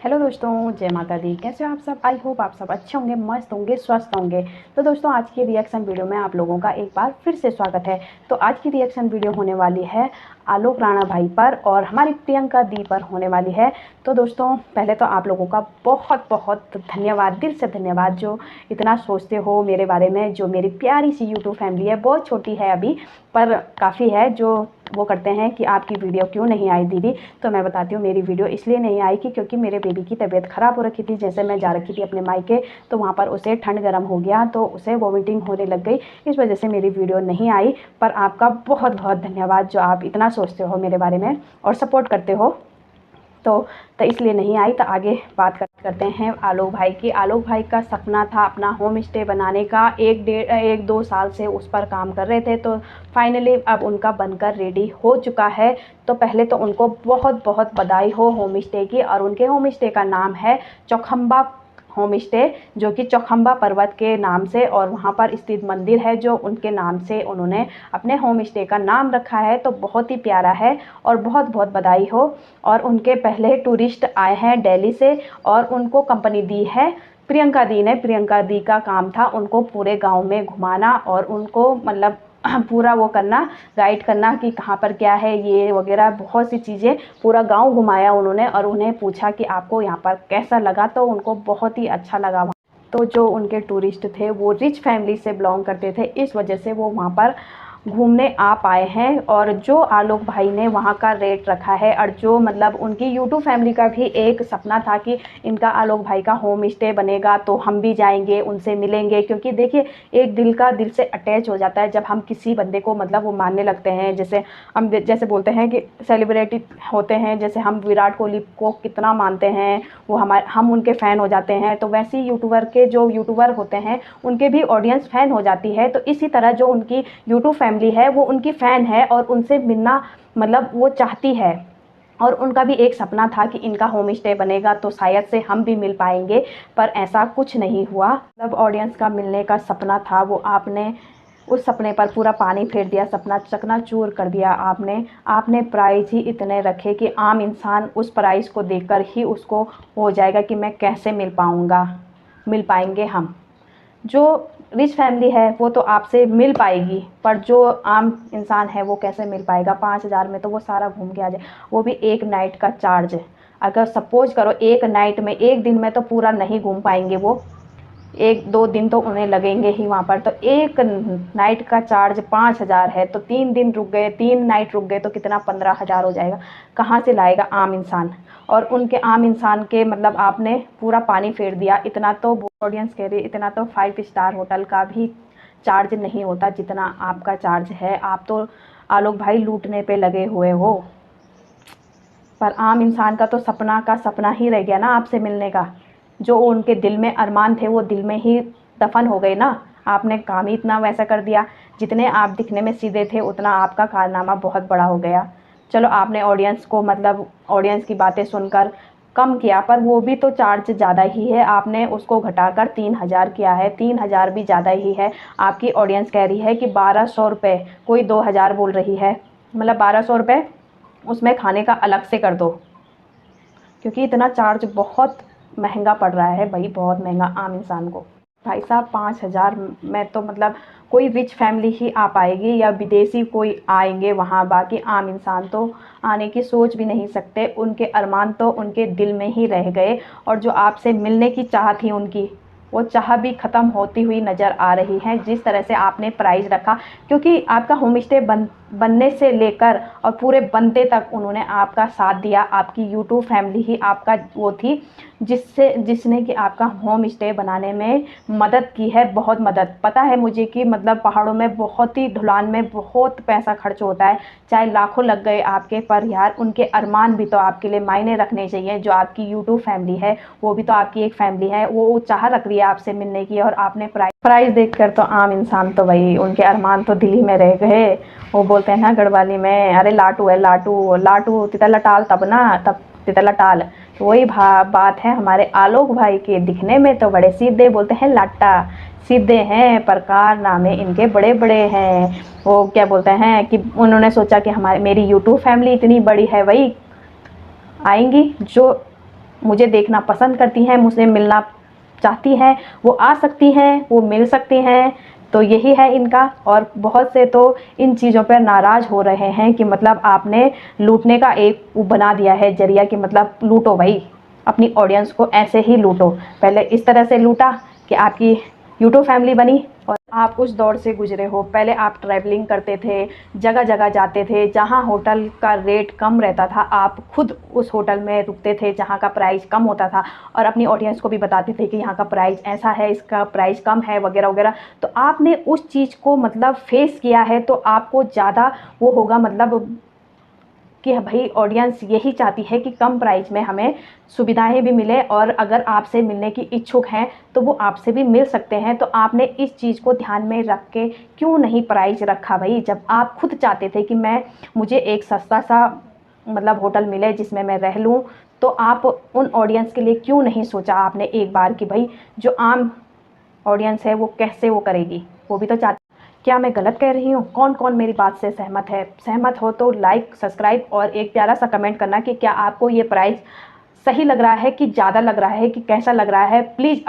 Hello दोस्तों, जय माता दी। कैसे हो आप सब? आई होप आप सब अच्छे होंगे, मस्त होंगे, स्वस्थ होंगे। तो दोस्तों, आज की रिएक्शन वीडियो में आप लोगों का एक बार फिर से स्वागत है। तो आज की रिएक्शन वीडियो होने वाली है आलोक राणा भाई पर और हमारी प्रियंका दी पर होने वाली है। तो दोस्तों, पहले तो आप लोगों का बहुत बहुत धन्यवाद, दिल से धन्यवाद, जो इतना सोचते हो मेरे बारे में। जो मेरी प्यारी सी यूट्यूब फैमिली है, बहुत छोटी है अभी पर काफ़ी है, जो वो करते हैं कि आपकी वीडियो क्यों नहीं आई दीदी। तो मैं बताती हूँ, मेरी वीडियो इसलिए नहीं आई कि क्योंकि मेरे बेबी की तबीयत ख़राब हो रखी थी। जैसे मैं जा रखी थी अपने मायके, तो वहाँ पर उसे ठंड गर्म हो गया, तो उसे वॉमिटिंग होने लग गई। इस वजह से मेरी वीडियो नहीं आई। पर आपका बहुत बहुत धन्यवाद, जो आप इतना सोचते हो मेरे बारे में और सपोर्ट करते हो। तो इसलिए नहीं आई। तो आगे बात करते हैं आलोक भाई की। आलोक भाई का सपना था अपना होम स्टे बनाने का। एक दो साल से उस पर काम कर रहे थे, तो फाइनली अब उनका बनकर रेडी हो चुका है। तो पहले तो उनको बहुत बहुत बधाई हो होम स्टे की। और उनके होम स्टे का नाम है चौखंबा होम स्टे, जो कि चौखंबा पर्वत के नाम से और वहाँ पर स्थित मंदिर है, जो उनके नाम से उन्होंने अपने होम स्टे का नाम रखा है। तो बहुत ही प्यारा है और बहुत बहुत बधाई हो। और उनके पहले टूरिस्ट आए हैं दिल्ली से और उनको कंपनी दी है प्रियंका दी ने। प्रियंका दी का काम था उनको पूरे गांव में घुमाना और उनको मतलब पूरा वो करना, गाइड करना कि कहाँ पर क्या है ये वगैरह, बहुत सी चीज़ें। पूरा गांव घुमाया उन्होंने और उन्हें पूछा कि आपको यहाँ पर कैसा लगा, तो उनको बहुत ही अच्छा लगा। तो जो उनके टूरिस्ट थे वो रिच फैमिली से बिलोंग करते थे, इस वजह से वो वहाँ पर घूमने आ पाए हैं। और जो आलोक भाई ने वहाँ का रेट रखा है, और जो मतलब उनकी यूट्यूब फैमिली का भी एक सपना था कि इनका आलोक भाई का होम स्टे बनेगा, तो हम भी जाएंगे, उनसे मिलेंगे। क्योंकि देखिए, एक दिल का दिल से अटैच हो जाता है जब हम किसी बंदे को मतलब वो मानने लगते हैं। जैसे हम जैसे बोलते हैं कि सेलिब्रिटी होते हैं, जैसे हम विराट कोहली को कितना मानते हैं, वो हम उनके फ़ैन हो जाते हैं। तो वैसे ही यूट्यूबर के जो यूट्यूबर होते हैं उनके भी ऑडियंस फ़ैन हो जाती है। तो इसी तरह जो उनकी यूट्यूब फैमिली है वो उनकी फ़ैन है और उनसे मिलना मतलब वो चाहती है। और उनका भी एक सपना था कि इनका होम स्टे बनेगा, तो शायद से हम भी मिल पाएंगे। पर ऐसा कुछ नहीं हुआ। मतलब ऑडियंस का मिलने का सपना था, वो आपने उस सपने पर पूरा पानी फेर दिया, सपना चकनाचूर कर दिया आपने प्राइस ही इतने रखे कि आम इंसान उस प्राइस को देखकर ही उसको हो जाएगा कि मैं कैसे मिल पाएंगे हम। जो रिच फैमिली है वो तो आपसे मिल पाएगी, पर जो आम इंसान है वो कैसे मिल पाएगा? 5,000 में तो वो सारा घूम के आ जाए, वो भी एक नाइट का चार्ज। अगर सपोज करो एक नाइट में, एक दिन में तो पूरा नहीं घूम पाएंगे वो, एक दो दिन तो उन्हें लगेंगे ही वहाँ पर। तो एक नाइट का चार्ज 5,000 है, तो 3 दिन रुक गए, 3 नाइट रुक गए, तो कितना 15,000 हो जाएगा। कहाँ से लाएगा आम इंसान? और उनके आम इंसान के मतलब आपने पूरा पानी फेर दिया। इतना तो ऑडियंस कह रही, इतना तो 5 स्टार होटल का भी चार्ज नहीं होता जितना आपका चार्ज है। आप तो आलोक भाई लूटने पे लगे हुए हो। पर आम इंसान का तो सपना का सपना ही रह गया ना आपसे मिलने का। जो उनके दिल में अरमान थे वो दिल में ही दफन हो गए ना। आपने काम ही इतना वैसा कर दिया। जितने आप दिखने में सीधे थे उतना आपका कारनामा बहुत बड़ा हो गया। चलो, आपने ऑडियंस को मतलब ऑडियंस की बातें सुनकर कम किया, पर वो भी तो चार्ज ज़्यादा ही है। आपने उसको घटाकर 3,000 किया है, 3,000 भी ज़्यादा ही है। आपकी ऑडियंस कह रही है कि 1,200 रुपये, कोई 2,000 बोल रही है। मतलब 1,200 रुपये उसमें खाने का अलग से कर दो, क्योंकि इतना चार्ज बहुत महंगा पड़ रहा है भाई, बहुत महंगा आम इंसान को। भाई साहब, 5,000 में तो मतलब कोई रिच फैमिली ही आ पाएगी या विदेशी कोई आएंगे वहाँ, बाकी आम इंसान तो आने की सोच भी नहीं सकते। उनके अरमान तो उनके दिल में ही रह गए। और जो आपसे मिलने की चाह थी उनकी, वो चाह भी ख़त्म होती हुई नज़र आ रही है, जिस तरह से आपने प्राइस रखा। क्योंकि आपका होम स्टे बनने से लेकर और पूरे बनते तक उन्होंने आपका साथ दिया। आपकी यूट्यूब फैमिली ही आपका वो थी जिसने कि आपका होम स्टे बनाने में मदद की है, बहुत मदद। पता है मुझे कि मतलब पहाड़ों में बहुत ही ढलान में बहुत पैसा खर्च होता है, चाहे लाखों लग गए आपके, पर यार उनके अरमान भी तो आपके लिए मायने रखने चाहिए। जो आपकी यूट्यूब फैमिली है वो भी तो आपकी एक फैमिली है, वो चाह रख रही है आपसे मिलने की। और आपने प्राइस देखकर तो आम इंसान तो भाई उनके अरमान तो दिल ही में रह गए। वो बोलते हैं ना गढ़वाली में, अरे लाटू है लाटू, लाटू तितला लटाल तब ना, तब तितला टाल। तो वही बात है हमारे आलोक भाई के। दिखने में तो बड़े सीधे, बोलते हैं लाटा, सीधे हैं, पर कारनामे इनके बड़े बड़े हैं। वो क्या बोलते हैं कि उन्होंने सोचा कि मेरी यूट्यूब फैमिली इतनी बड़ी है, वही आएंगी जो मुझे देखना पसंद करती हैं, मुझसे मिलना चाहती हैं, वो आ सकती हैं, वो मिल सकती हैं। तो यही है इनका। और बहुत से तो इन चीज़ों पर नाराज़ हो रहे हैं कि मतलब आपने लूटने का एक वो बना दिया है जरिया कि मतलब लूटो भाई, अपनी ऑडियंस को ऐसे ही लूटो। पहले इस तरह से लूटा कि आपकी यूट्यूब फैमिली बनी और आप उस दौर से गुजरे हो। पहले आप ट्रैवलिंग करते थे, जगह जगह जाते थे, जहाँ होटल का रेट कम रहता था आप खुद उस होटल में रुकते थे जहाँ का प्राइस कम होता था, और अपनी ऑडियंस को भी बताते थे कि यहाँ का प्राइस ऐसा है, इसका प्राइस कम है, वगैरह वगैरह। तो आपने उस चीज़ को मतलब फेस किया है, तो आपको ज़्यादा वो होगा मतलब कि भाई ऑडियंस यही चाहती है कि कम प्राइस में हमें सुविधाएं भी मिले, और अगर आपसे मिलने की इच्छुक हैं तो वो आपसे भी मिल सकते हैं। तो आपने इस चीज़ को ध्यान में रख के क्यों नहीं प्राइस रखा भाई, जब आप खुद चाहते थे कि मुझे एक सस्ता सा मतलब होटल मिले जिसमें मैं रह लूँ। तो आप उन ऑडियंस के लिए क्यों नहीं सोचा आपने एक बार कि भाई जो आम ऑडियंस है वो कैसे वो करेगी, वो भी तो चाहती। क्या मैं गलत कह रही हूँ? कौन कौन मेरी बात से सहमत है? सहमत हो तो लाइक, सब्सक्राइब और एक प्यारा सा कमेंट करना कि क्या आपको ये प्राइस सही लग रहा है कि ज़्यादा लग रहा है कि कैसा लग रहा है। प्लीज़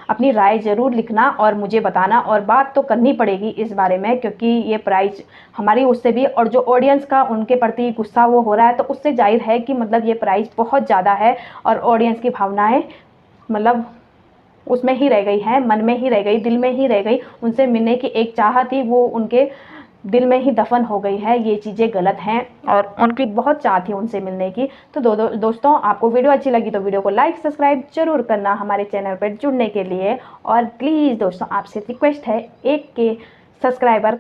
अपनी राय ज़रूर लिखना और मुझे बताना। और बात तो करनी पड़ेगी इस बारे में, क्योंकि ये प्राइस हमारी उससे भी, और जो ऑडियंस का उनके प्रति गुस्सा वो हो रहा है, तो उससे जाहिर है कि मतलब ये प्राइस बहुत ज़्यादा है और ऑडियंस की भावनाएं मतलब उसमें ही रह गई है, मन में ही रह गई, दिल में ही रह गई। उनसे मिलने की एक चाहत थी, वो उनके दिल में ही दफन हो गई है। ये चीज़ें गलत हैं और उनकी बहुत चाह थी उनसे मिलने की। तो दोस्तों, आपको वीडियो अच्छी लगी तो वीडियो को लाइक सब्सक्राइब जरूर करना हमारे चैनल पर जुड़ने के लिए। और प्लीज़ दोस्तों, आपसे रिक्वेस्ट है, एक के सब्सक्राइबर